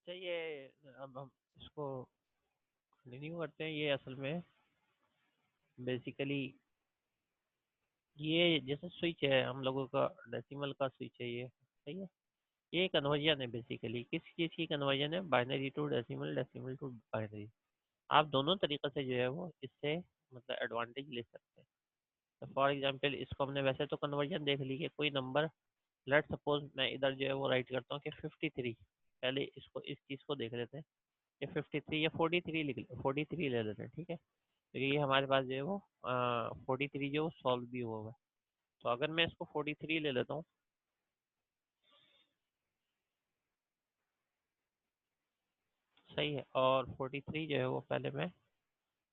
अच्छा, ये अब हम इसको कंटिन्यू करते हैं। ये असल में बेसिकली ये जैसे स्विच है हम लोगों का, डेसिमल का स्विच है ये, सही है। ये कन्वर्जन है बेसिकली। किस चीज़ की कन्वर्जन है? Binary to decimal, decimal to binary. आप दोनों तरीक़े से जो है वो इससे मतलब एडवांटेज ले सकते हैं। तो फॉर एग्जांपल इसको हमने वैसे तो कन्वर्जन देख ली कि कोई नंबर, लेट सपोज मैं इधर जो है वो राइट करता हूँ कि 53। पहले इसको इस चीज़ को देख लेते हैं कि 53 या 43 लिख 43 ले लेते हैं, ठीक है। तो ये हमारे पास जो है वो 43 जो सॉल्व भी हुआ है। तो अगर मैं इसको 43 ले लेता हूँ, सही है, और 43 जो है वो पहले मैं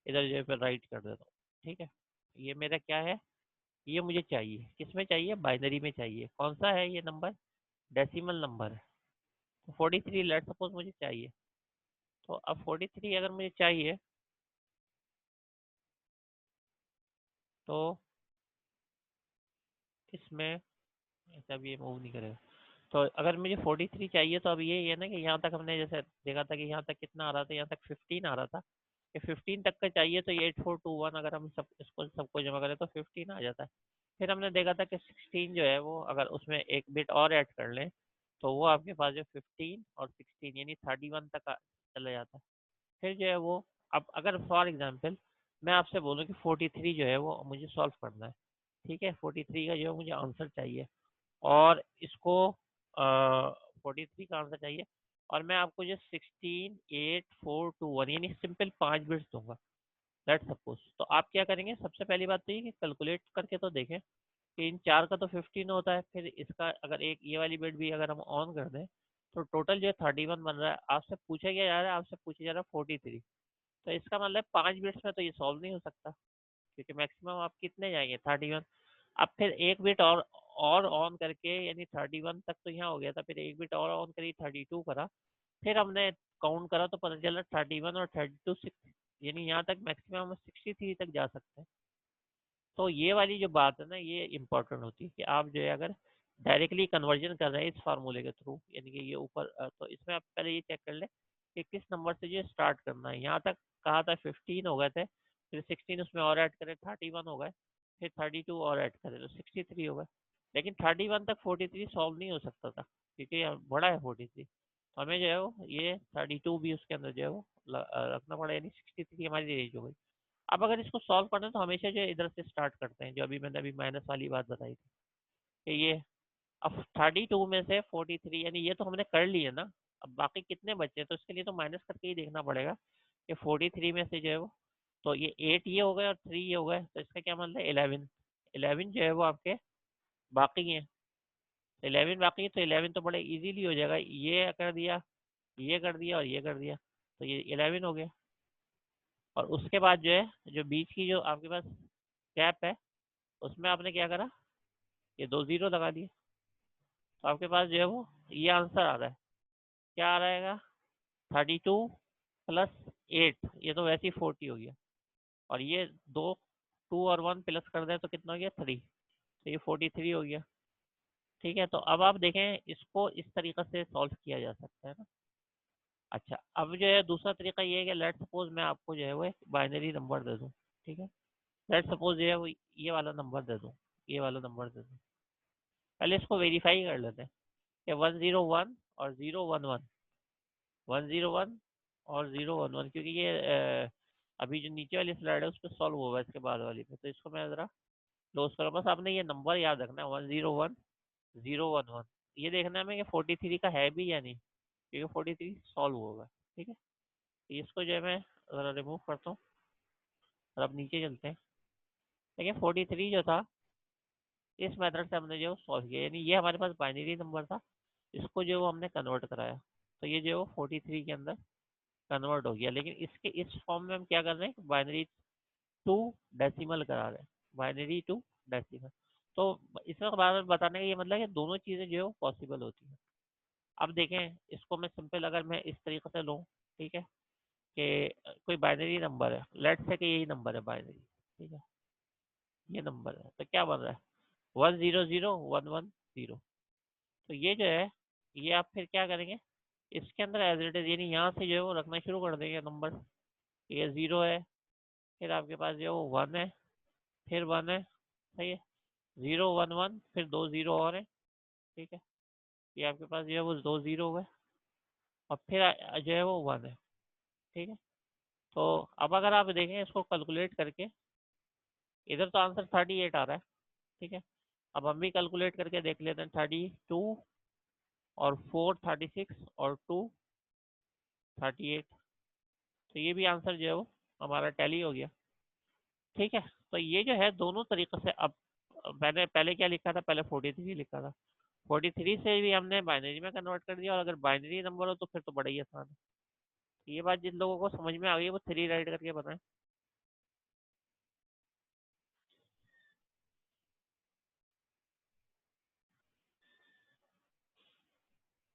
इधर जो है राइट कर देता हूँ, ठीक है। ये मेरा क्या है? ये मुझे चाहिए, किस में चाहिए? बाइनरी में चाहिए। कौन सा है ये नंबर? डेसिमल नंबर है। तो 43 लेट सपोज मुझे चाहिए। तो अब 43 अगर मुझे चाहिए तो इसमें ऐसा भी ये मूव नहीं करेगा। तो अगर मुझे 43 चाहिए तो अब ये है ना कि यहाँ तक हमने जैसे देखा था कि यहाँ तक कितना आ रहा था, यहाँ तक 15 आ रहा था कि 15 तक का चाहिए। तो ये 8421 अगर हम सबको जमा करें तो 15 आ जाता है। फिर हमने देखा था कि 16 जो है वो अगर उसमें एक बिट और ऐड कर लें तो वो आपके पास जो 15 और 16 यानी 31 तक चला जाता है। फिर जो है वो, अब अगर फॉर एग्जांपल मैं आपसे बोलूँ कि 43 जो है वो मुझे सॉल्व करना है, ठीक है, 43 का जो है मुझे आंसर चाहिए, और इसको 43 का आंसर चाहिए, और मैं आपको जो 16 8 4 2 1 यानी सिंपल 5 बिट्स दूंगा, लेट सपोज। तो आप क्या करेंगे? सबसे पहली बात तो ये कि कैलकुलेट करके तो देखें कि इन चार का तो 15 होता है, फिर इसका अगर एक ये वाली बिट भी अगर हम ऑन कर दें तो टोटल जो है 31 बन रहा है। आपसे पूछा क्या जा रहा है? आपसे पूछा जा रहा है 43। तो इसका मतलब 5 बिट्स में तो ये सॉल्व नहीं हो सकता, क्योंकि मैक्सिमम आप कितने जाएंगे? 31। अब फिर एक बिट और ऑन करके यानी 31 तक तो यहाँ हो गया था, फिर एक बिट और ऑन करी 32 करा, फिर हमने काउंट करा तो पता चला 31 और 32 6, यानी यहाँ तक मैक्सिमम हम 63 तक जा सकते हैं। तो ये वाली जो बात है ना, ये इंपॉर्टेंट होती है कि आप जो है अगर डायरेक्टली कन्वर्जन कर रहे हैं इस फार्मूले के थ्रू, यानी कि ये ऊपर तो इसमें आप पहले ये चेक कर लें कि किस नंबर से जो स्टार्ट करना है। यहाँ तक कहा था 15 हो गए थे, फिर 16 उसमें और ऐड करें 31 हो गए, फिर 32 और ऐड करें तो 63 हो गए। लेकिन 31 तक 43 सॉल्व नहीं हो सकता था, क्योंकि ये बड़ा है 43। तो हमें जो है वो ये 32 भी उसके अंदर जो है वो रखना पड़ा, यानी 63 हमारी रेंज हो गई। अब अगर इसको सॉल्व करना है तो हमेशा जो है इधर से स्टार्ट करते हैं, जो अभी मैंने अभी माइनस वाली बात बताई थी कि ये अब 32 में से 43, यानी ये तो हमने कर लिया ना। अब बाकी कितने बचे हैं तो इसके लिए तो माइनस करके ही देखना पड़ेगा कि 43 में से जो है वो, तो ये 8 ये हो गए और 3 ये हो गए, तो इसका क्या मतलब है? 11। 11 जो है वो आपके बाकी हैं। 11 बाकी है तो 11 तो बड़े इजीली हो जाएगा, ये कर दिया, ये कर दिया और ये कर दिया, तो ये 11 हो गया। और उसके बाद जो है जो बीच की जो आपके पास गैप है उसमें आपने क्या करा? ये 2 जीरो लगा दिए। तो आपके पास जो है वो ये आंसर आ रहा है। क्या आ रहेगा? 32 प्लस 8, ये तो वैसे ही 40 हो गया, और ये दो 2 और 1 प्लस कर दें तो कितना हो गया? 3। तो ये 43 हो गया। ठीक है, तो अब आप देखें इसको इस तरीके से सॉल्व किया जा सकता है ना। अच्छा, अब जो है दूसरा तरीका ये है कि लेट सपोज मैं आपको जो है वो एक बाइनरी नंबर दे दूँ, ठीक है। लेट सपोज जो है वो ये वाला नंबर दे दूँ, ये वाला नंबर दे दूँ। पहले इसको वेरीफाई कर लेते हैं कि 101 और 011, 101 और 011, क्योंकि ये अभी जो नीचे वाली स्लाइड है उस पर सॉल्व होगा इसके बाद वाली पे। तो इसको मैं ज़रा क्लोज करूँ। बस आपने ये नंबर याद रखना है 101 011। ये देखना है हमें कि 43 का है भी या नहीं, क्योंकि 43 सॉल्व होगा, ठीक है। तो इसको जो है मैं ज़रा रिमूव करता हूँ और अब नीचे चलते हैं। देखिए 43 जो था इस मेथड से हमने जो सॉल्व किया, यानी ये हमारे पास बाइनरी नंबर था, इसको जो है वो हमने कन्वर्ट कराया, तो ये जो है वो 43 के अंदर कन्वर्ट हो गया। लेकिन इसके इस फॉर्म में हम क्या कर रहे हैं? बाइनरी टू डेसिमल करा रहे हैं, बाइनरी टू डेसिमल। तो इसमें बार बार बताने का ये मतलब है कि दोनों चीज़ें जो है वो पॉसिबल होती हैं। अब देखें इसको मैं सिंपल अगर मैं इस तरीके से लूँ, ठीक है, कि कोई बाइनरी नंबर है, लेट्स से कि यही नंबर है बाइनरी, ठीक है, ये नंबर है, तो क्या बन रहा है? 100 110। तो ये जो है ये आप फिर क्या करेंगे? इसके अंदर एज इट इज, यानी यहाँ से जो है वो रखना शुरू कर देंगे नंबर। ये 0 है, फिर आपके पास जो है वो 1 है, फिर 1 है, सही है। 0 1 1, फिर 2 0 और है, ठीक है। ये आपके पास जो है वो 2 0 हुए, और फिर जो है वो 1 है, ठीक है। तो अब अगर आप देखें इसको कैलकुलेट करके, इधर तो आंसर 38 आ रहा है, ठीक है। अब हम भी कैलकुलेट करके देख लेते हैं। 32 और 4 36 और 2 38। तो ये भी आंसर जो है वो हमारा टैली हो गया, ठीक है। तो ये जो है दोनों तरीक़े से, अब मैंने पहले क्या लिखा था, पहले 43 लिखा था। 43 से भी हमने बाइनरी में कन्वर्ट कर दिया, और अगर बाइनरी नंबर हो तो फिर तो बड़ा ही आसान है। ये बात जिन लोगों को समझ में आ गई वो 3 राइट करके बताएं।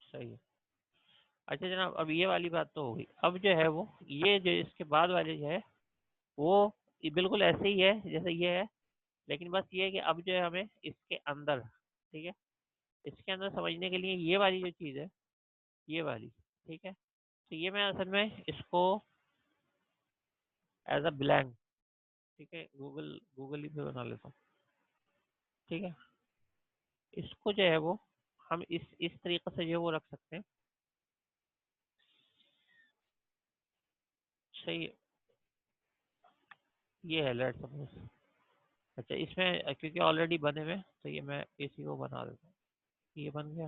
सही है। अच्छा जनाब, अब ये वाली बात तो हो गई। अब जो है वो ये जो इसके बाद वाले जो है वो ये बिल्कुल ऐसे ही है जैसे ये है, लेकिन बस ये है कि अब जो है हमें इसके अंदर, ठीक है, इसके अंदर समझने के लिए ये वाली जो चीज़ है, ये वाली, ठीक है। तो ये मैं असल में इसको एज अ ब्लैंक, ठीक है, गूगल गूगल ही पे बना लेता हूँ, ठीक है। इसको जो है वो हम इस तरीके से जो है वो रख सकते हैं। सही है। ये है लेट्स सपोज। अच्छा इसमें क्योंकि ऑलरेडी बने हुए हैं, तो ये मैं इसी को बना देता हूँ। ये बन गया,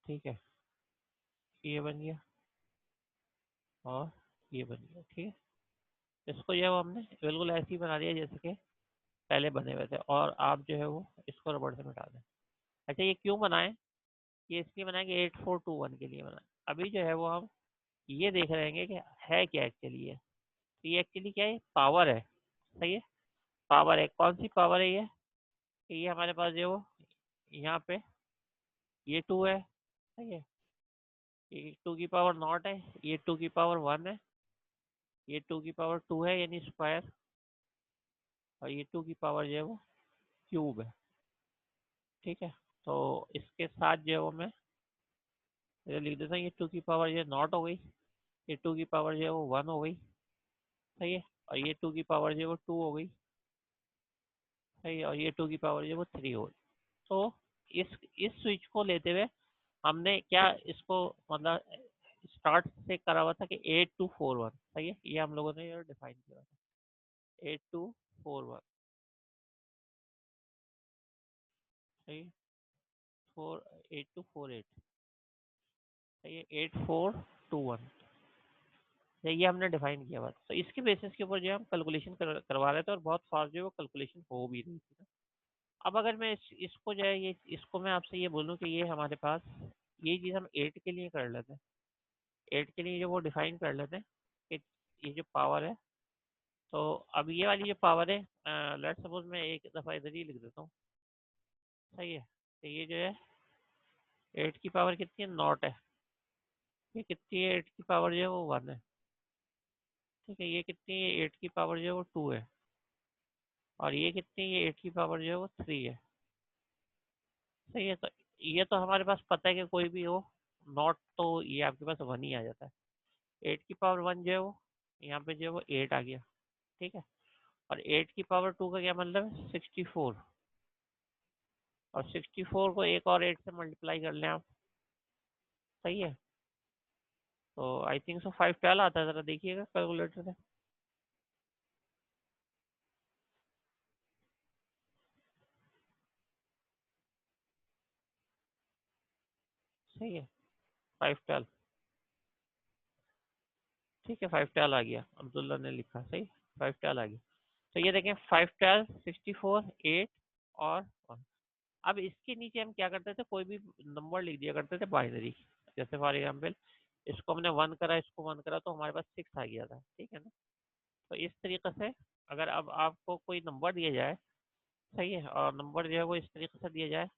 ठीक है। ये बन गया, और ये बन गया, ठीक है। इसको जो है वो हमने बिल्कुल ऐसे ही बना दिया जैसे कि पहले बने हुए थे, और आप जो है वो इसको रबड़ से मिटा दें। अच्छा ये क्यों बनाए? ये इसलिए बनाए कि 8421 के लिए बनाए। अभी जो है वो हम ये देख रहे हैं कि है क्या एक्चुअली ये। तो ये एक्चुअली क्या है, पावर है, सही है। पावर है, कौन सी पावर है ये? कि ये हमारे पास जो वो यहाँ पे ये 2 है, सही है। ये 2 की पावर नॉट है, ये 2 की पावर 1 है, ये 2 की पावर 2 है यानी स्क्वायर, और ये 2 की पावर जो है वो क्यूब है, ठीक है। तो इसके साथ जो है वो मैं ये लिख देता हूँ, ये 2 की पावर ये नॉट हो गई, ये 2 की पावर जो है वो 1 हो गई, सही है। और ये 2 की पावर जो है वो 2 हो गई, सही है। और ये 2 की पावर जो है वो 3 हो गई। तो इस स्विच को लेते हुए हमने क्या इसको मतलब स्टार्ट से करा हुआ था कि 8241, सही है। ये हम लोगों ने डिफाइन किया था 8241, सही है। 8248, सही है। 8421, ये हमने डिफाइन किया हुआ था। तो इसके बेसिस के ऊपर जो है हम कैलकुलेशन करवा रहे थे, और बहुत फास्ट जो है वो कैलकुलेशन हो भी रही थी ना। अब अगर मैं इसको जो है ये इसको मैं आपसे ये बोलूँ कि ये हमारे पास ये चीज़ हम 8 के लिए कर लेते हैं। 8 के लिए जो वो डिफाइन कर लेते हैं कि ये जो पावर है, तो अब ये वाली जो पावर है, लेट्स सपोज मैं एक दफ़ा इधर ही लिख देता हूँ, सही है। तो ये जो है 8 की पावर कितनी है, नॉट है। ये कितनी है, 8 की पावर जो है वो 1 है, ठीक है। ये कितनी है, 8 की पावर जो है वो 2 है, और ये कितनी है, 8 की पावर जो है वो 3 है, सही है। तो ये तो हमारे पास पता है कि कोई भी हो नॉट, तो ये आपके पास 1 ही आ जाता है। 8 की पावर 1 जो है वो यहाँ पे जो है वो 8 आ गया, ठीक है। और 8 की पावर 2 का क्या मतलब है, 64। और 64 को एक और 8 से मल्टीप्लाई कर लें आप, सही है। तो आई थिंक सो 512 आता है, ज़रा देखिएगा कैलकुलेटर से। सही है, 512, ठीक है। 512 आ गया, अब्दुल्ला ने लिखा, सही। 512 आ गया। तो ये देखें 512 64 8 और 1। अब इसके नीचे हम क्या करते थे, कोई भी नंबर लिख दिया करते थे बाइनरी। जैसे फॉर एग्जाम्पल इसको हमने 1 करा, इसको 1 करा, तो हमारे पास 6 आ गया था, ठीक है ना। तो इस तरीके से अगर अब आपको कोई नंबर दिया जाए, सही है, और नंबर जो है वो इस तरीके से दिया जाए,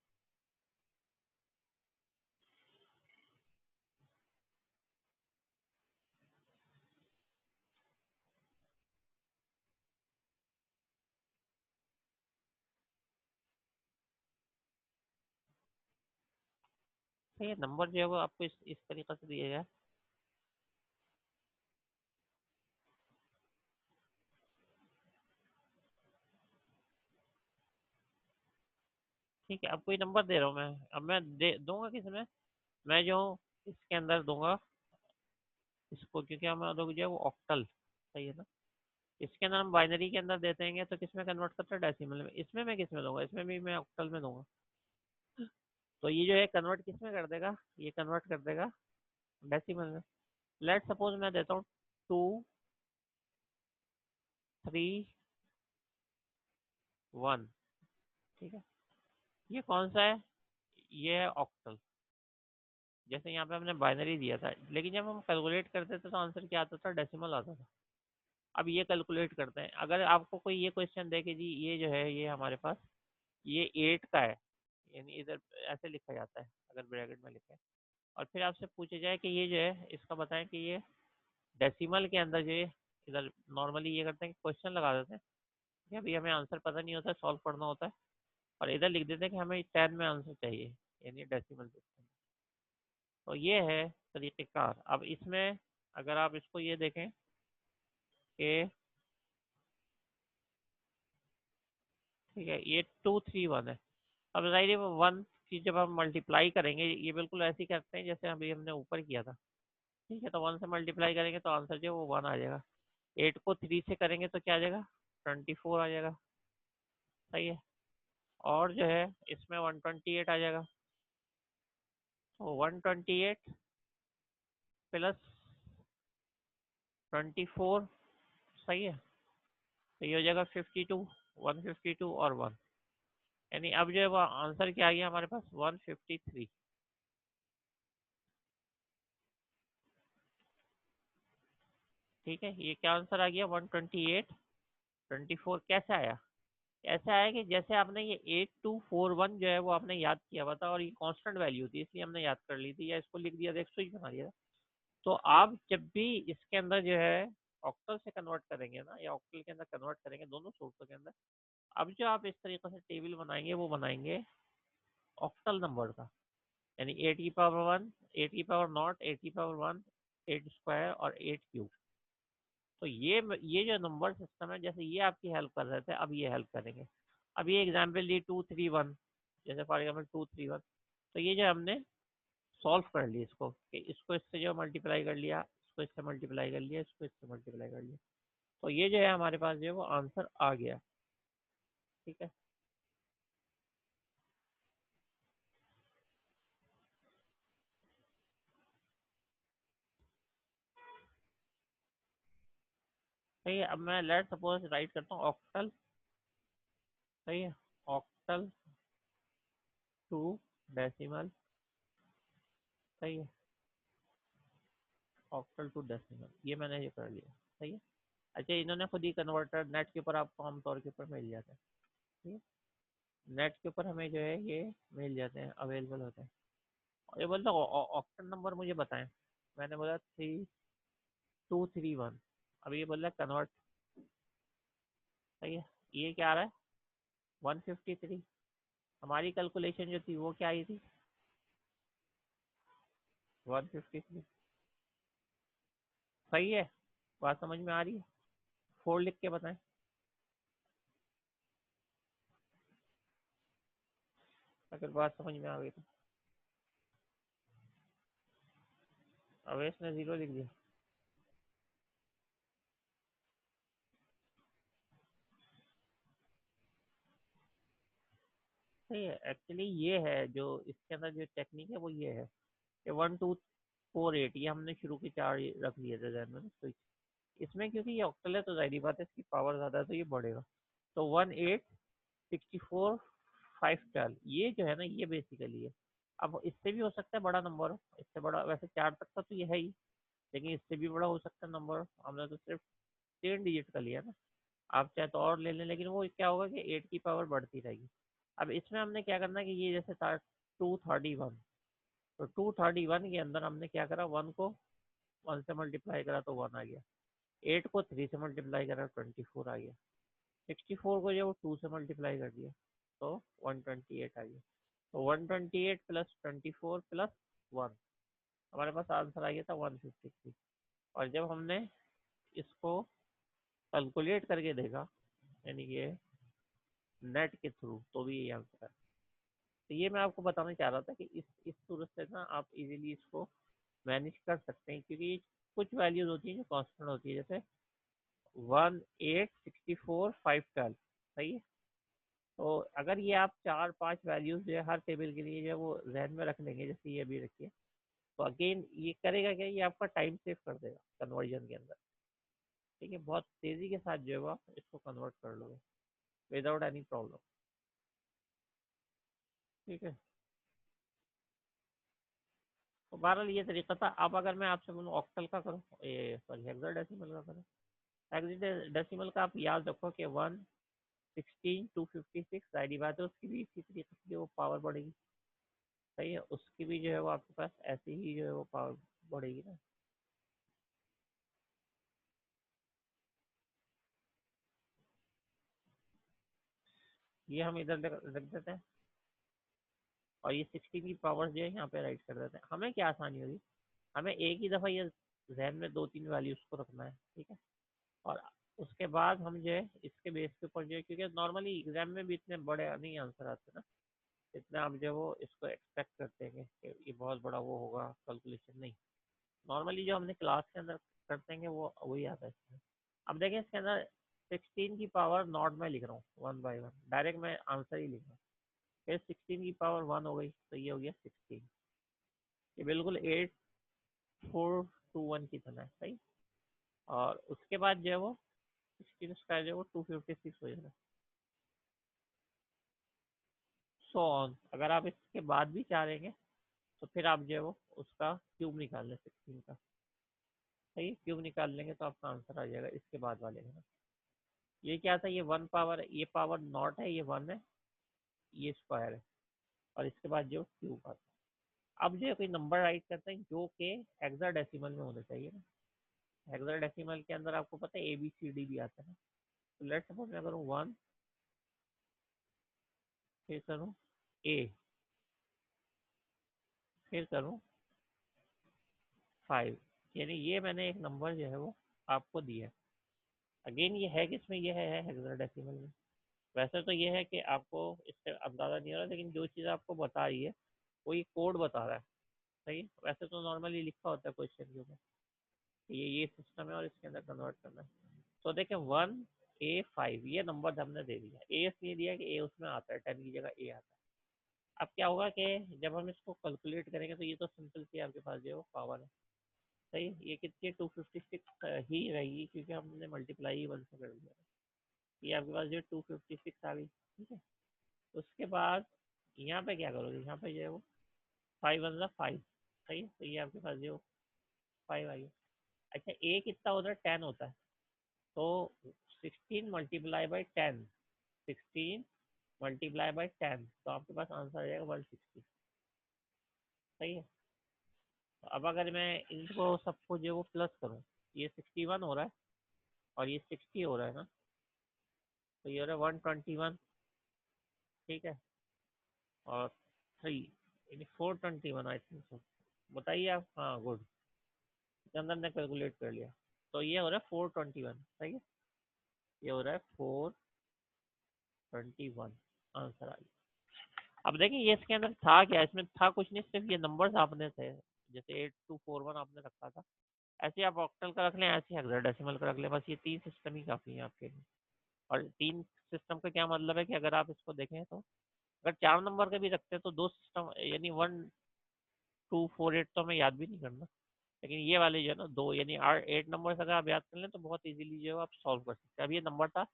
तो ये नंबर जो है वो आपको इस तरीके से दिया जाए। ठीक है, अब कोई नंबर दे रहा हूँ मैं, अब मैं दे दूंगा किसमें, मैं जो हूँ इसके अंदर दूंगा इसको, क्योंकि हम लोग जो है वो ऑक्टल, सही है ना। इसके अंदर हम बाइनरी के अंदर देते हैं तो किसमें कन्वर्ट करते हैं, डेसिमल में। इसमें मैं किसमें दूंगा, इसमें भी मैं ऑक्टल में दूंगा। तो ये जो है कन्वर्ट किसमें कर देगा, ये कन्वर्ट कर देगा डेसिमल में। लेट सपोज मैं देता हूँ 2 3 1। ठीक है, ये कौन सा है, ये है ऑक्टल। जैसे यहाँ पे हमने बाइनरी दिया था, लेकिन जब हम कैलकुलेट करते थे तो आंसर क्या आता था, डेसिमल आता था। अब ये कैलकुलेट करते हैं, अगर आपको कोई ये क्वेश्चन दे कि जी ये जो है ये हमारे पास ये 8 का है, यानी इधर ऐसे लिखा जाता है अगर ब्रैकेट में लिखे, और फिर आपसे पूछा जाए कि ये जो है इसका बताएं कि ये डेसिमल के अंदर जो है, इधर नॉर्मली ये करते हैं कि क्वेश्चन लगा देते हैं कि अभी हमें आंसर पता नहीं होता है, सॉल्व करना होता है, और इधर लिख देते हैं कि हमें 10 में आंसर चाहिए, यानी डेसिमल सिस्टम। तो ये है तरीक़ेकार। अब इसमें अगर आप इसको ये देखें कि ठीक है ये 2 3 1 है। अब जाहिर है वो 1 की जब हम मल्टीप्लाई करेंगे, ये बिल्कुल ऐसे ही करते हैं जैसे अभी हमने ऊपर किया था। ठीक है, तो 1 से मल्टीप्लाई करेंगे तो आंसर जो है वो 1 आ जाएगा। 8 को 3 से करेंगे तो क्या आ जाएगा, 24 आ जाएगा। सही है, और जो है इसमें 128 आ जाएगा। तो 128 प्लस 24, सही है, तो ये हो जाएगा 52, 152 और 1, यानी अब जो है वो आंसर क्या आ गया हमारे पास, 153। ठीक है, ये क्या आंसर आ गया, 128। 24 कैसे आया, ऐसा है कि जैसे आपने ये 8241 जो है वो आपने याद किया हुआ था, और ये कांस्टेंट वैल्यू थी इसलिए हमने याद कर ली थी, या इसको लिख दिया था, एक स्विच बना दिया था। तो आप जब भी इसके अंदर जो है ऑक्टल से कन्वर्ट करेंगे ना, या ऑक्टल के अंदर कन्वर्ट करेंगे दोनों सोर्सों के अंदर, अब जो आप इस तरीके से टेबल बनाएंगे वो बनाएंगे ऑक्टल नंबर का, यानी 8 की पावर 1, 8 की पावर नॉट, 8 की पावर 1, 8 स्क्वायर और 8 क्यूब। तो ये जो नंबर सिस्टम है, जैसे ये आपकी हेल्प कर रहे थे, अब ये हेल्प करेंगे। अब ये एग्जाम्पल दी 2 3 1, जैसे फॉर एग्जाम्पल 2 3 1, तो ये जो हमने सॉल्व कर ली इसको, कि इसको इससे जो मल्टीप्लाई कर लिया, इसको इससे मल्टीप्लाई कर लिया, इसको इससे मल्टीप्लाई कर लिया, तो ये जो है हमारे पास जो है वो आंसर आ गया। ठीक है, सही है। अब मैं लेट सपोज राइट करता हूँ ऑक्टल, सही है, ऑक्टल टू डेसिमल, सही है, ऑक्टल टू डेसिमल, ये मैंने ये कर लिया। सही है, अच्छा इन्होंने खुद ही कन्वर्टर नेट के ऊपर आपको आमतौर के ऊपर मिल जाते हैं। ठीक है, नेट के ऊपर हमें जो है ये मिल जाते हैं, अवेलेबल होते हैं। और ये बोलते ऑक्टल नंबर मुझे बताएं, मैंने बोला 3231, अब ये बोल रहा है कन्वर्ट। सही है, ये क्या आ रहा है, 153। हमारी कैलकुलेशन जो थी वो क्या आई थी, 153। सही है, बात समझ में आ रही है, 4 लिख के बताएं अगर बात समझ में आ गई तो। अवेश ने 0 लिख दिया। सही है, एक्चुअली ये है जो इसके अंदर जो टेक्निक है वो ये है कि 1 2 4 8, ये हमने शुरू के 4 रख लिए थे ध्यान में ना, तो इसमें क्योंकि ये ऑक्टल है तो जाहिर बात है इसकी पावर ज़्यादा है तो ये बढ़ेगा। तो 1 8 64 5 12, ये जो है ना ये बेसिकली है। अब इससे भी हो सकता है बड़ा नंबर हो, इससे बड़ा वैसे 4 तक का तो ये है ही, लेकिन इससे भी बड़ा हो सकता है नंबर। हमने तो सिर्फ 3 डिजिट का लिया ना, आप चाहे तो और ले लें, लेकिन वो क्या होगा कि 8 की पावर बढ़ती रहेगी। अब इसमें हमने क्या करना है कि ये जैसे था 231, तो 231 के अंदर हमने क्या करा, 1 को 1 से मल्टीप्लाई करा तो 1 आ गया, 8 को 3 से मल्टीप्लाई करा 24 आ गया, 64 को जो 2 से मल्टीप्लाई कर दिया तो 128 आ गया। तो 128 प्लस 24 प्लस 1, हमारे पास आंसर आ गया था 153। और जब हमने इसको कैलकुलेट करके देखा, यानी कि नेट के थ्रू, तो भी ये आंसर है। तो ये मैं आपको बताना चाह रहा था कि इस सूरत से ना आप इजीली इसको मैनेज कर सकते हैं, क्योंकि कुछ वैल्यूज होती हैं जो कांस्टेंट होती है, जैसे 1, 8, 64, 5, 12, सही है। तो अगर ये आप 4-5 वैल्यूज जो है हर टेबल के लिए जो है वो जहन में रख लेंगे, जैसे ये भी रखिए, तो अगेन ये करेगा क्या, ये आपका टाइम सेव कर देगा कन्वर्जन के अंदर। ठीक है, बहुत तेजी के साथ जो है वो आप इसको कन्वर्ट कर लोगे विदाउट एनी प्रॉब्लम। ठीक है, तो बहरहाल ये तरीका था। अब अगर मैं आपसे बोलूँ ऑक्टल का करो, ये सॉरी हेक्साडेसिमल का करो। हेक्साडेसिमल का आप याद रखो कि 1, 16, 256 साइड बात है, उसकी भी इसी तरीके से जो वो पावर बढ़ेगी। सही है, उसकी भी जो है वो आपके पास ऐसे ही जो है वो पावर बढ़ेगी ना। ये हम इधर रख देते हैं, और ये 16 की पावर जो है यहाँ पे राइट कर देते हैं। हमें क्या आसानी होगी, हमें एक ही दफ़ा ये जहन में 2-3 वैल्यूज को रखना है। ठीक है, और उसके बाद हम जो है इसके बेस के ऊपर जो है, क्योंकि नॉर्मली एग्जाम में भी इतने बड़े नहीं आंसर आते ना, इतना हम जो है वो इसको एक्सपेक्ट करते हैं कि ये बहुत बड़ा वो होगा कैलकुलेशन, नहीं। नॉर्मली जो हमने क्लास के अंदर करते हैं वो वही आता है इसमें। अब देखें इसके अंदर 16 की पावर नॉट में लिख रहा हूँ 1/1, डायरेक्ट मैं आंसर ही लिख रहा हूँ। फिर 16 की पावर 1 हो गई, तो ये हो गया 16। ये बिल्कुल 8421 की तरह है, सही। और उसके बाद जो है वो 16 स्क्वायर जो है वो 256 हो जाएगा, सो ऑन। अगर आप इसके बाद भी चाहेंगे तो फिर आप जो है वो उसका क्यूब निकाल लें 16 का। सही, क्यूब निकाल लेंगे तो आपका आंसर आ जाएगा इसके बाद वाले में ना। ये क्या था, ये 1 पावर है, ये पावर नॉट है, ये 1 है, ये स्क्वायर है, और इसके बाद जो क्यूब आता है। अब जो है कोई नंबर राइट करते हैं जो कि हेक्साडेसिमल में होना चाहिए ना। हेक्साडेसिमल के अंदर आपको पता है ABCD भी आता है ना। तो लेट्स सपोज मैं करूँ 1, फिर करूँ A, फिर करूँ 5, यानी ये मैंने एक नंबर जो है वो आपको दिया है। अगेन ये है किसमें, ये है हेक्साडेसिमल में। वैसे तो ये है कि आपको इससे अंदाजा नहीं हो रहा, लेकिन जो चीज़ आपको बता रही है वो ये कोड बता रहा है। सही है, वैसे तो नॉर्मली लिखा होता है क्वेश्चन के ऊपर, ये सिस्टम है और इसके अंदर कन्वर्ट करना है। तो देखें 1A5 ये नंबर हमने दे दिया, ए इसलिए दिया कि ए उसमें आता है, 10 की जगह ए आता है। अब क्या होगा कि जब हम इसको कैलकुलेट करेंगे तो ये तो सिंपल सी आपके पास जो है वो पावर है। सही, ये कितनी 256 ही रहेगी, क्योंकि हमने मल्टीप्लाई ही 1 से कर दिया। ये आपके पास जो 256 आ गई। ठीक है, उसके बाद यहाँ पे क्या करोगे, यहाँ पे जो है वो 5 1 5। सही है, तो ये आपके पास जो 5 आ गया। अच्छा, ए कितना होता है, 10 होता है, तो 16 × 10, 16 × 10, तो आपके पास आंसर आ जाएगा 160। सही है, तो अब अगर मैं इनको सबको जो है वो प्लस करूँ, ये 61 हो रहा है और ये 60 हो रहा है ना, तो ये हो रहा है 121। ठीक है, और 3, यानी 421 आई थिंक सो। बताइए आप, हाँ गुड, चंदन ने कैलकुलेट कर लिया। तो ये हो रहा है 421, सही है, ये हो रहा है 421, आंसर आ गया। अब देखिए ये इसके अंदर था क्या, इसमें था कुछ नहीं, सिर्फ ये नंबर्स आपने थे, जैसे 8241 आपने रखा था, ऐसे आप ऑक्टल का रख लें, ऐसे हेक्साडेसिमल का रख लें, बस ये 3 सिस्टम ही काफ़ी है आपके लिए। और 3 सिस्टम का क्या मतलब है कि अगर आप इसको देखें तो अगर 4 नंबर का भी रखते हैं तो 2 सिस्टम, यानी 1 2 4 8 तो हमें याद भी नहीं करना, लेकिन ये वाले जो है ना 2, यानी 8 नंबर अगर आप याद कर लें तो बहुत इजीली जो है आप सॉल्व कर सकते हैं। अब ये नंबर था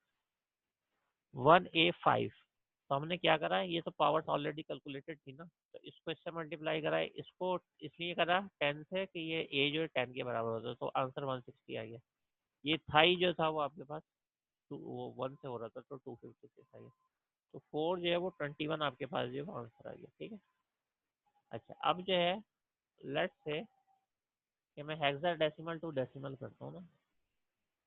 1A5, तो हमने क्या करा है, ये तो पावर्स ऑलरेडी कैलकुलेटेड थी ना, तो इसको इससे मल्टीप्लाई करा है, इसको इसलिए करा 10 से कि ये ए जो है 10 के बराबर होता है, तो आंसर 160 आ गया। ये थाई जो था वो आपके पास वो 1 से हो रहा था, तो 256 आ गया। तो 4 जो है वो 21 आपके पास जो है वो आंसर आ गया। ठीक है, अच्छा अब जो है लेट्स से कि मैं हेक्साडेसिमल टू डेसिमल करता हूँ ना,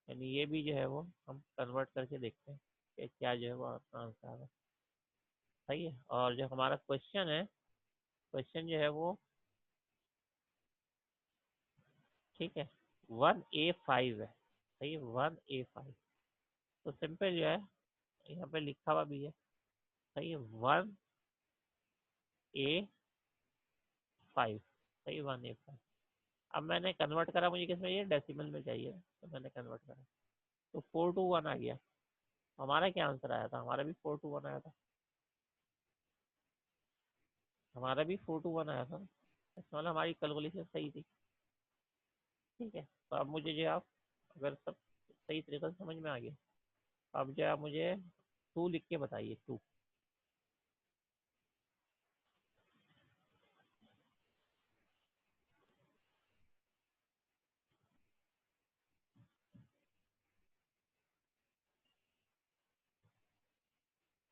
यानी ये भी जो है वो हम कन्वर्ट करके देखते हैं कि क्या जो है वो आपका आंसर आ रहा है। सही है, और जो हमारा क्वेश्चन है, क्वेश्चन जो है वो ठीक है, 1A5 है, सही है, 1A5। तो सिंपल जो है, यहाँ पे लिखा हुआ भी है, सही है, 1A5, सही, 1A5। अब मैंने कन्वर्ट करा, मुझे किसमें, ये डेसिमल में चाहिए, तो मैंने कन्वर्ट करा, तो 421 आ गया। हमारा क्या आंसर आया था, हमारा भी 421 आया था, हमारा भी 421 आया था, इसमें मतलब हमारी कैलकुलेशन सही थी। ठीक है, तो अब मुझे जो आप, अगर सब सही तरीके से समझ में आ गया, अब जो आप मुझे 2 लिख के बताइए, 2।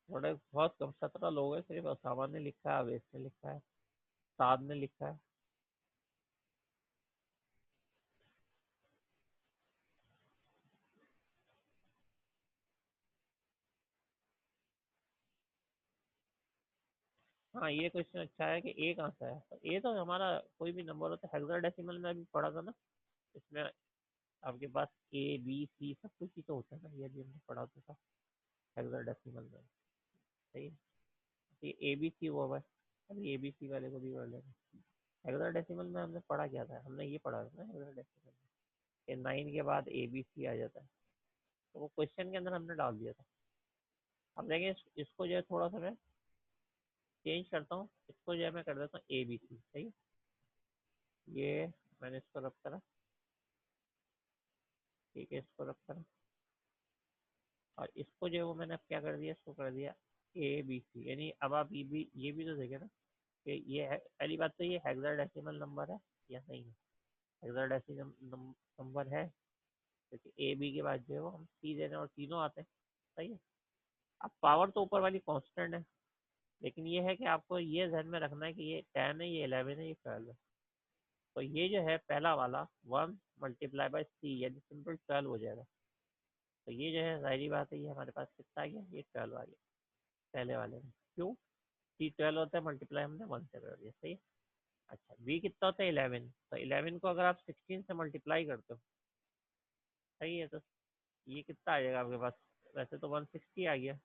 थोड़े बहुत कम, 17 लोग हैं सिर्फ, सामान ने लिखा है, अवेश ने लिखा है, साद ने लिखा है। हाँ, ये क्वेश्चन अच्छा है कि ए कहाँ से है, तो ए तो हमारा कोई भी नंबर होता है, हेक्साडेसिमल में अभी पढ़ा था ना, इसमें आपके पास ए बी सी सब कुछ ही तो होता है ना, ये भी हमने पढ़ा तो था हेक्साडेसिमल में। सही है, तो ये ए बी सी हुआ हुआ है, अभी ए बी सी वाले को भी पढ़ लेंगे। हेक्साडेसिमल में हमने पढ़ा क्या था, हमने ये पढ़ा था ना हेक्साडेसिमल में, कि 9 के बाद ए बी सी आ जाता है, तो वो क्वेश्चन के अंदर हमने डाल दिया था। अब देखें इसको जो है थोड़ा सा मैं चेंज करता हूँ, इसको जो है मैं कर देता हूँ ए बी सी, सही है? ये मैंने इसको रख करा, ठीक है, इसको रख करा, और इसको जो है वो मैंने अब क्या कर दिया, इसको कर दिया ए बी सी, यानी अब आप ये भी तो देखे ना, कि ये है, पहली बात तो ये हेक्साडेसिमल नंबर है या नहीं है, हेक्साडेसिमल नंबर है, क्योंकि ए बी के बाद जो है वो हम सी देने और तीनों आते हैं। सही है, अब पावर तो ऊपर वाली कांस्टेंट है, लेकिन ये है कि आपको ये ध्यान में रखना है कि ये 10 है, ये 11 है, ये 12 है, तो ये जो है पहला वाला 1 मल्टीप्लाई बाई सी, यानी सिंपल 12 हो जाएगा। तो ये जो है जाहिर बात है, ये हमारे पास कितना आ गया, ये 12 आ गया पहले वाले में। क्यों, सी 12 होता है, मल्टीप्लाई हमने 1 से कर दिया, सही है। अच्छा, बी कितना होता है, 11, तो 11 को अगर आप 16 से मल्टीप्लाई करते हो, सही है, तो ये कितना आ जाएगा आपके पास, वैसे तो 160 आ गया,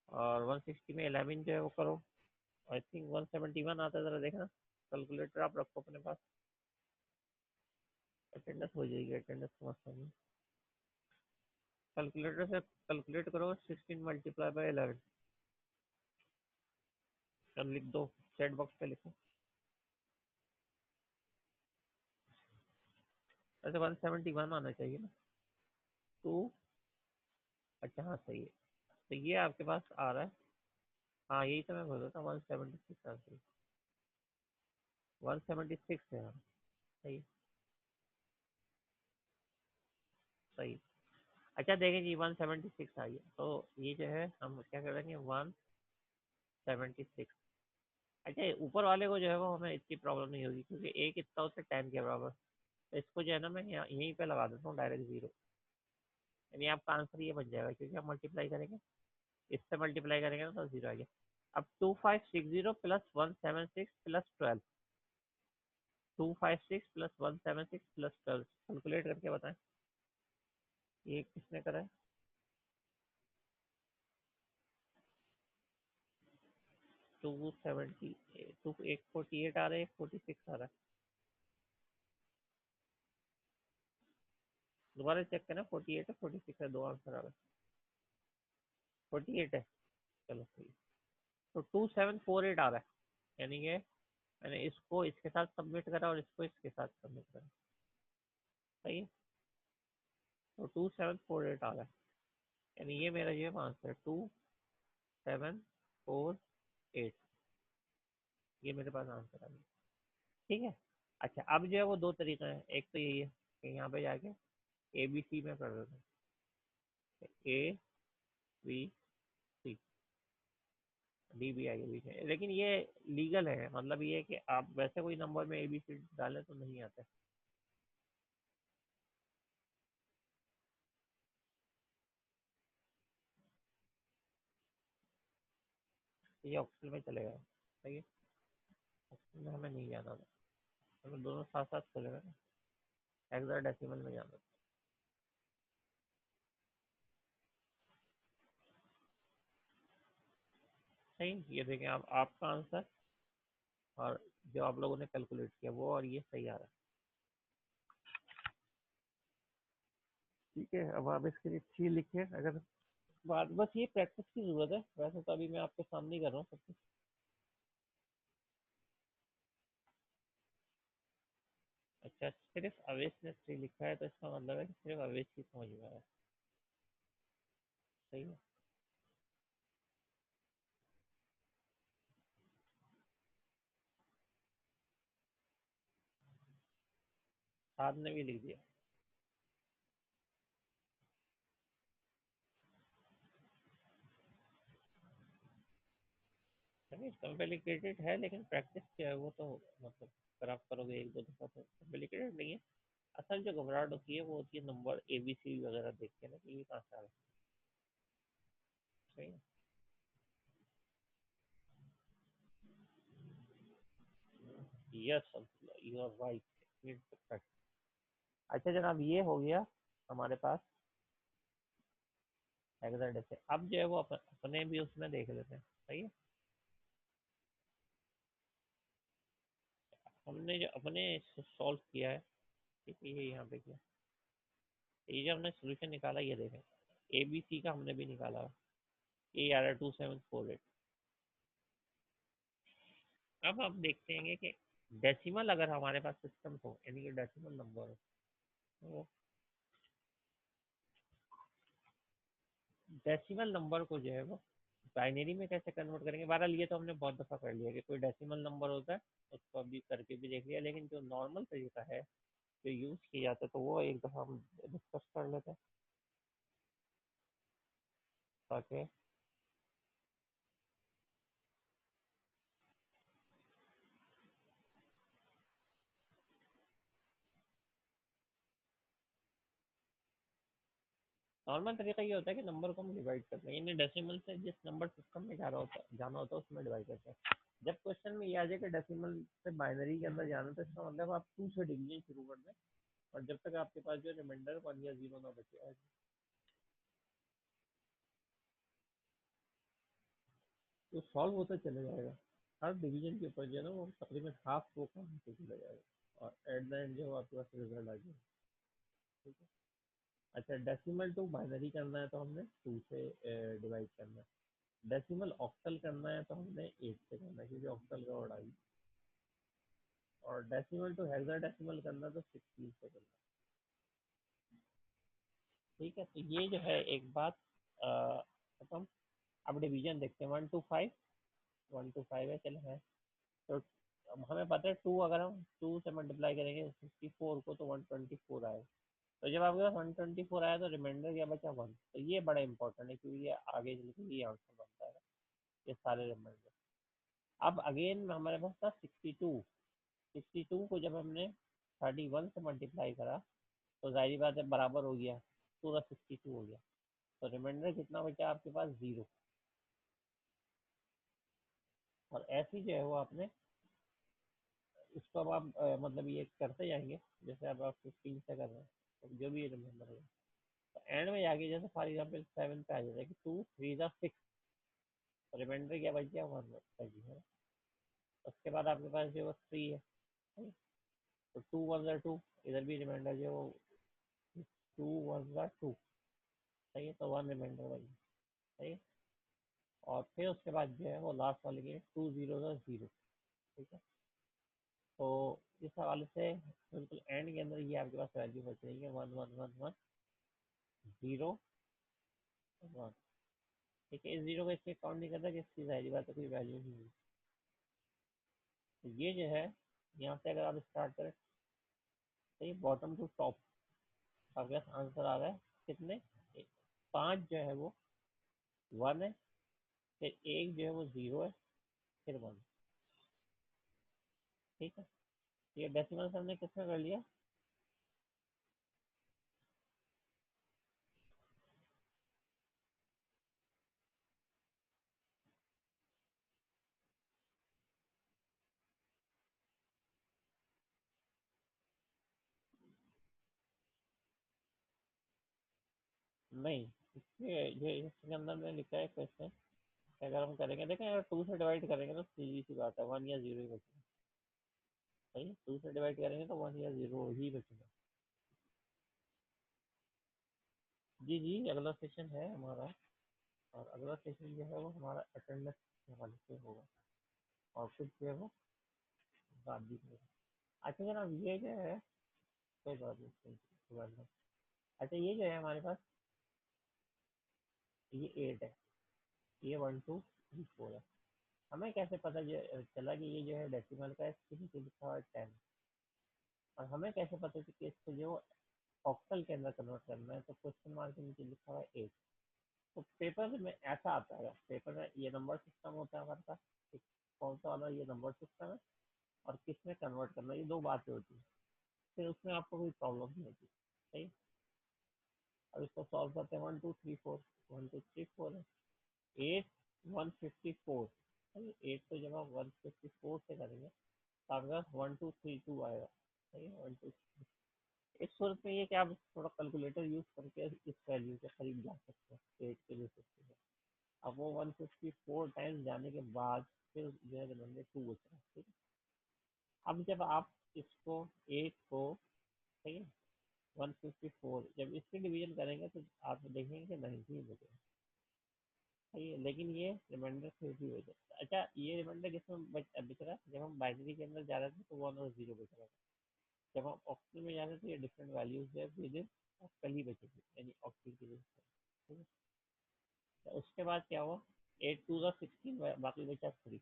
और 160 में 11 जो है वो करो, आई थिंक 171 आता है, ज़रा देखना, कैलकुलेटर आप रखो अपने पास, अटेंडेंस हो जाएगी, अटेंडेंस का मसला नहीं, कैलकुलेटर से कैलकुलेट करो, 16 मल्टीप्लाई बाई 11, अब लिख दो, चैट बॉक्स पे लिखो। वैसे 171 आना चाहिए ना, टू, अच्छा हाँ सही है, तो ये आपके पास आ रहा है, हाँ यही तो मैं बोल रहा था, 176 आ रही है, 176 है, हाँ सही, सही। अच्छा देखें जी, 176 आई है, तो ये जो है हम क्या करेंगे, 176। अच्छा, ऊपर वाले को जो है वो हमें इतनी प्रॉब्लम नहीं होगी, क्योंकि ए कितना होता है 10 के बराबर, तो इसको जो है ना मैं यहीं पे लगा देता हूँ डायरेक्ट 0, यानी आपका आंसर ये बन जाएगा, क्योंकि हम मल्टीप्लाई करेंगे, इससे मल्टीप्लाई करेंगे ना, तो 0 आ गया। अब 2560 plus 176 plus 12, 256 plus 176 plus 12, calculate करके बताएं, ये किसने करा है। 270, एक 48 आ रहा है, एक 46 आ रहा है, दोबारा चेक करना, 48 है 46 है, दो आंसर आ रहा है, 48 है, चलो सही। तो 2748 आ रहा है, यानी कि मैंने इसको इसके साथ सबमिट करा और इसको इसके साथ सबमिट करा, सही है, तो 2748 आ रहा है, यानी ये मेरा ये आंसर है, 2748, ये मेरे पास आंसर आ गया। ठीक है, अच्छा अब जो है वो दो तरीका है, एक तो यही है कि यहाँ पे जाके ए बी सी में कर देते हैं, ए बी सी, डी भी आगे बीच में, लेकिन ये लीगल है, मतलब ये है कि आप वैसे कोई नंबर में ए बी सी डालें तो नहीं आता है, ये ऑप्शन में चलेगा, सही है, ऑप्शन में हमें नहीं जाना था, हमें दोनों साथ साथ चलेगा ना। हेक्साडेसिमल में जाना। सही, ये देखें आप, आपका आंसर और जो आप लोगों ने कैलकुलेट किया वो और ये सही आ रहा है। ठीक है, अब आप इसके लिए 3 लिखें। अगर बात बस ये प्रैक्टिस की जरूरत है, वैसे तो अभी मैं आपके सामने ही कर रहा हूँ सब कुछ। अच्छा, सिर्फ अवेश ने 3 लिखा है तो इसका मतलब है कि सिर्फ अवेश की समझ में आया। सही है। साथ ने भी लिख दिया। नहीं कॉम्प्लिकेटेड है, लेकिन प्रैक्टिस क्या है वो तो, मतलब अगर आप करोगे एक दो दफा तो कॉम्प्लिकेटेड नहीं है। असल जो घबराहट होती है वो होती है नंबर ABC वगैरह देख के ना, कि ये कहाँ से आ रहा है। सही है। Yes, you are right. अच्छा जनाब, ये हो गया हमारे पास हेक्साडेसिमल। अब जो है वो अपने भी उसमें देख लेते हैं। सही है। हमने जो अपने सॉल्व किया है, ठीक है, ये यहाँ पे किया, ये जो हमने सोल्यूशन निकाला ये देखें, ABC का हमने भी निकाला है, ये आ रहा है 2748। अब आप देखते हैं कि डेसिमल अगर हमारे पास सिस्टम हो, यानी कि डेसिमल नंबर हो, तो डेसिमल नंबर को जो है वो बाइनरी में कैसे कन्वर्ट करेंगे। बहरहाल ये तो हमने बहुत दफ़ा कर लिया कि कोई डेसिमल नंबर होता है उसको अभी करके भी देख लिया, लेकिन जो नॉर्मल तरीका है जो यूज़ किया जाता है तो वो एक दफ़ा हम डिस्कस कर लेते हैं, ताकि नॉर्मल तरीका ये होता है कि नंबर को हम डिवाइड करते हैं, यानी डेसिमल से जिस नंबर सिस्टम में जाना होता है उसमें डिवाइड करते हैं। जब क्वेश्चन में ये आ जाए कि डेसिमल से बाइनरी के अंदर जाना, तो इसका मतलब आप 2 से डिवीजन शुरू कर दें, और जब तक आपके पास जो रिमाइंडर 1 या 0 ना बचे, तो सॉल्व होता चले जाएगा। हर डिवीजन के ऊपर जो है ना वो तकरीबन हाफ वो कम होते चला जाएगा, और एट द एंड जो है आपके पास रिजल्ट आ जाएगा। ठीक है। अच्छा, डेसिमल टू बाइनरी करना है तो हमने 2 से डिवाइड करना है। डेसिमल ऑक्टल करना है तो हमने 8 से करना है, क्योंकि ऑक्टल का वर्ड आई। और डेसिमल टू हेक्साडेसिमल करना है तो 16 से करना है। ठीक है, तो ये जो है एक बात खत्म। अब डिवीजन देखते हैं, 1 to 5, 1 to 5 है, चलो है। तो अब हमें पता है 2, अगर हम 2 से मल्टीप्लाई करेंगे 64 को तो 124 आएगा। तो जब आपके पास 124 आया तो रिमाइंडर क्या बचा, 1। तो ये बड़ा इंपॉर्टेंट है, क्योंकि ये आगे चल के ये आंसर बनता है, ये सारे रिमाइंडर। अब अगेन हमारे पास था 62। 62 को जब हमने 31 से मल्टीप्लाई करा तो जाहिर बात है बराबर हो गया, पूरा 62 हो गया। तो रिमाइंडर कितना बचा आपके पास, 0। और ऐसे ही जो है वो आपने इसको अब आप मतलब ये करते जाएंगे, जैसे अब आप 15 से कर रहे हैं, तो जो भी रिमाइंडर होगा तो एंड में जाके जैसे फॉर एग्जाम्पल 7 पे आ जाता है कि 2 3 6, रिमाइंडर क्या बच गया, 1 बच गया। उसके बाद आपके पास जो 3 है, right? तो 2 1 2, इधर भी रिमाइंडर जो 2 1 2, सही है, तो 1 रिमाइंडर बच गया। सही है। और फिर उसके बाद जो है वो लास्ट वाले के 2 0 0। ठीक है। तो इस हवाले से बिल्कुल एंड के अंदर ये आपके पास वैल्यू बच रही है, 1 1 1 1 0 1। ठीक है, इस 0 को इसमें काउंट नहीं करता कि इसकी जाहिर बात है कोई वैल्यू नहीं है। तो ये जो है, यहाँ से अगर आप स्टार्ट करें, तो ये बॉटम टू टॉप आपके पास आंसर आ रहा है कितने, 5 जो है वो 1 है, फिर एक जो है वो 0 है, फिर 1। ठीक है, ये डेसिमल हमने किसमें कर लिया, नहीं, इसलिए जो इसके अंदर में लिखा है क्वेश्चन, अगर हम करेंगे देखें, अगर 2 से डिवाइड करेंगे तो सीधी सी बात है 1 या 0 ही बचेगा। सही, 2 से डिवाइड करेंगे तो 1 या 0 ही बचेगा। जी जी, अगला सेशन है हमारा, और अगला सेशन जो है वो हमारा अटेंडेंस के हवाले से होगा, और फिर जो है वो बात भी करेंगे। अच्छा जनाब, ये जो है, कोई बात नहीं, कोई बात नहीं। अच्छा ये जो है हमारे पास, ये 8 है, ये 1 2 3 4 है। हमें कैसे पता चला कि ये जो है डेसिमल का है, इसके नीचे लिखा हुआ है 10, और हमें कैसे पता चला कि इसको जो ऑक्टल के अंदर कन्वर्ट करना है, तो क्वेश्चन मार्क के नीचे लिखा हुआ है 8। तो पेपर में ऐसा आता है, पेपर में ये नंबर सिस्टम होता है हमारे पास, एक कौन सा वाला ये नंबर सिस्टम है, और किस में कन्वर्ट करना है, ये दो बातें होती है। फिर उसमें आपको कोई प्रॉब्लम नहीं होती। सही, अब इसको सॉल्व करते हैं, 1 2 3 4, 1 2 3 4 है, 8 154। सही, 8 तो जब आप 154 से करेंगे तो आपके पास 1232 आएगा। सही है, 1 2। इस सूरत में ये कि आप थोड़ा कैलकुलेटर यूज करके इस वैल्यू के करीब जा सकते हैं 8 के बेसिस पे। अब वो 154 टाइम्स जाने के बाद फिर जो है रिमाइंडर 2 बच रहा है। ठीक है, अब जब आप इसको 8 को, सही है, 154 जब इससे डिवीजन करेंगे तो आप देखेंगे कि 19 बचेगा। सही है, लेकिन ये रिमाइंडर फिर भी हो जाता है। अच्छा, ये रिमाइंडर किसमें बच रहा है, जब हम बाइनरी के अंदर जा रहे थे तो 1 और 0 बच रहा था, जब हम ऑक्टल में जा रहे थे ये डिफरेंट वैल्यूज है विद इन ऑक्टल ही बचेगी, यानी ऑक्टल की वजह से। ठीक है, तो उसके बाद क्या हुआ, 8 2 का 16, बाकी बचा 3,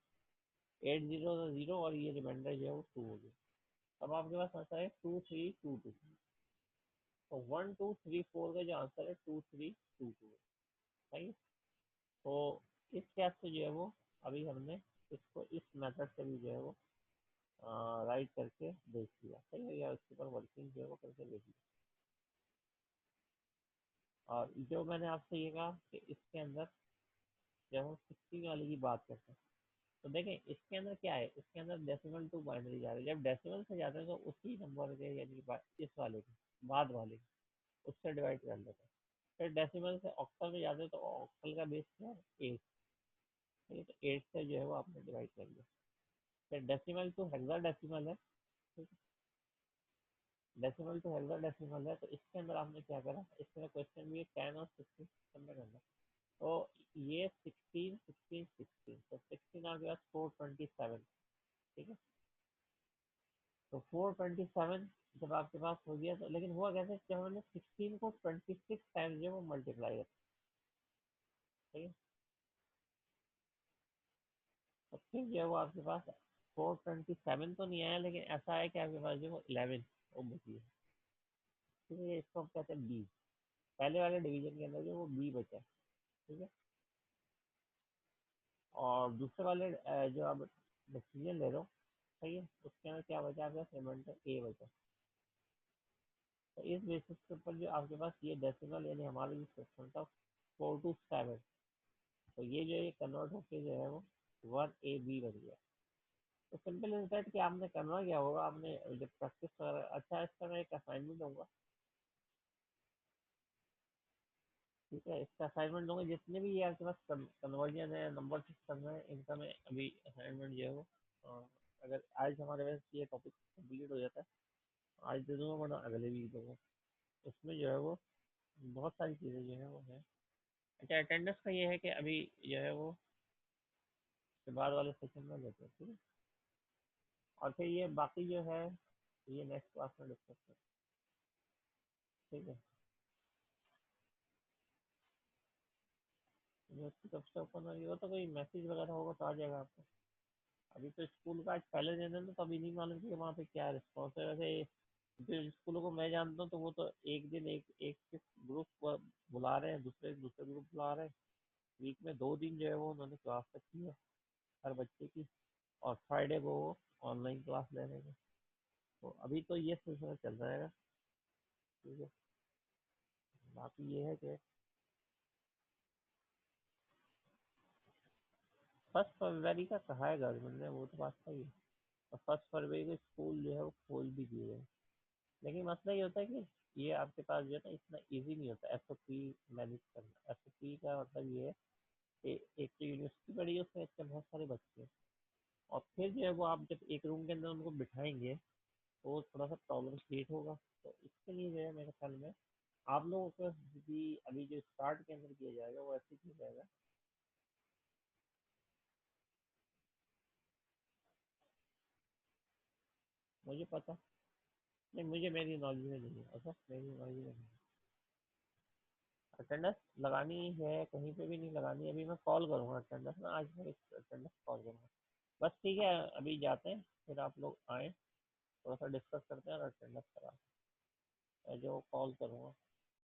8 0 का 0, और ये रिमाइंडर जो है वो 2 हो गया। अब आपके पास आंसर है 2322। तो 1234 का जो आंसर है 2322। सही है? तो इस कैस से जो है वो, अभी हमने इसको इस मेथड से भी जो है वो राइट करके देख लिया। सही है, या उसके ऊपर वर्किंग जो है वो करके देख लिया। और जो मैंने आपसे ये कहा कि इसके अंदर जब हम 16 वाले की बात करते हैं, तो देखें इसके अंदर क्या है, इसके अंदर डेसिमल टू बाइनरी जा रहे हैं। जब डेसिमल से जाते हैं तो उसी नंबर के, यानी इस वाले के बाद वाले के, उससे डिवाइड कर लेते हैं। फिर डेसिमल से ऑक्टल में जाते हैं तो ऑक्टल का बेस क्या है, 8। ठीक है, तो 8 से जो है वो आपने डिवाइड कर लिया। फिर डेसिमल टू हेक्सा डेसिमल है। ठीक है, डेसिमल टू हेक्सा डेसिमल है, तो इसके अंदर आपने क्या करा, इसमें क्वेश्चन भी 10 और 16 करना करना। तो ये 16 16 16, तो 16 आ गया 427। ठीक है, तो 427 जब आपके पास हो गया, तो लेकिन हुआ कैसे, जब हमने 16 को 26 टाइम्स जो है वो मल्टीप्लाई कर। ठीक है, तो फिर जो है वो आपके पास 427 तो नहीं आया, लेकिन ऐसा है कि आपके पास जो वो 11 वो बची है। ठीक है, इसको हम कहते हैं बी, पहले वाले डिवीजन के अंदर जो वो बी बचा है। ठीक है, और दूसरे वाले जो आप डिसीजन ले रहे हो, सही है, उसके अंदर क्या बचा आपके पास, रिमाइंडर ए बचा। तो इस बेसिस के ऊपर जो आपके पास ये डेसिमल, यानी हमारा जो सिस्टम था 4 to 7, तो ये जो है कन्वर्ट होके जो है वो 1 AB बन गया। तो सिंपल इज दैट कि आपने करना क्या होगा, आपने जब प्रैक्टिस कर, अच्छा इसका मैं एक असाइनमेंट दूंगा। ठीक है, इसका असाइनमेंट दूंगा, जितने भी ये आपके पास कन्वर्जन है, नंबर सिस्टम है, इनका मैं अभी असाइनमेंट जो है वो अगर आज हमारे पास ये टॉपिक कंप्लीट हो जाता है, आज दे दूंगा, वरना अगले वीक दूंगा। उसमें जो है वो बहुत सारी चीज़ें जो है वो है। अच्छा, अटेंडेंस का ये है कि अभी जो है वो उसके बाद वाले सेशन में लेते हैं। ठीक है, और फिर ये बाकी जो है ये नेक्स्ट क्लास में डिस्कस करते हैं। ठीक है, यूनिवर्सिटी कब से ओपन हो रही है, वो तो कोई मैसेज वगैरह होगा तो आ जाएगा आपको। अभी तो स्कूल का आज पहले दिन है ना, तो अभी नहीं मालूम कि वहाँ पे क्या रिस्पॉन्स है। वैसे जो स्कूलों को मैं जानता हूँ तो वो तो एक दिन एक एक ग्रुप बुला रहे हैं, दूसरे दूसरे ग्रुप बुला रहे हैं। वीक में 2 दिन जो है वो उन्होंने क्लास रखी है हर बच्चे की, और फ्राइडे को वो ऑनलाइन क्लास ले रहे हैं। तो अभी तो ये सिलसिला चल रहेगा। ठीक है, बाकी ये है कि फर्स्ट फरवरी का कहा है गवर्नमेंट ने, वो तो बात सही है। और 1 फरवरी को स्कूल जो है वो खोल भी दिए हैं। लेकिन मसला ये होता है कि ये आपके पास जो है ना इतना इजी नहीं होता एसओपी मैनेज करना। एसओपी का मतलब ये है कि एक तो यूनिवर्सिटी बड़ी है, उसमें इतने बहुत सारे बच्चे हैं, और फिर जो है वो आप जब एक रूम के अंदर उनको बिठाएंगे तो थोड़ा सा प्रॉब्लम क्रिएट होगा। तो इसके लिए जो है मेरे ख्याल में आप लोगों को भी अभी जो स्टार्ट के अंदर किया जाएगा वो ऐसे किया जाएगा। मुझे पता नहीं, मुझे मेरी नॉलेज में नहीं है ऐसा, मेरी नॉलेज में नहीं। अटेंडेंस लगानी है, कहीं पे भी नहीं लगानी है। अभी मैं कॉल करूँगा अटेंडेंस ना, आज मैं अटेंडेंस कॉल करूँगा। बस ठीक है, अभी जाते हैं, फिर आप लोग आए, थोड़ा सा डिस्कस करते हैं और अटेंडेंस करा, मैं जो कॉल करूँगा।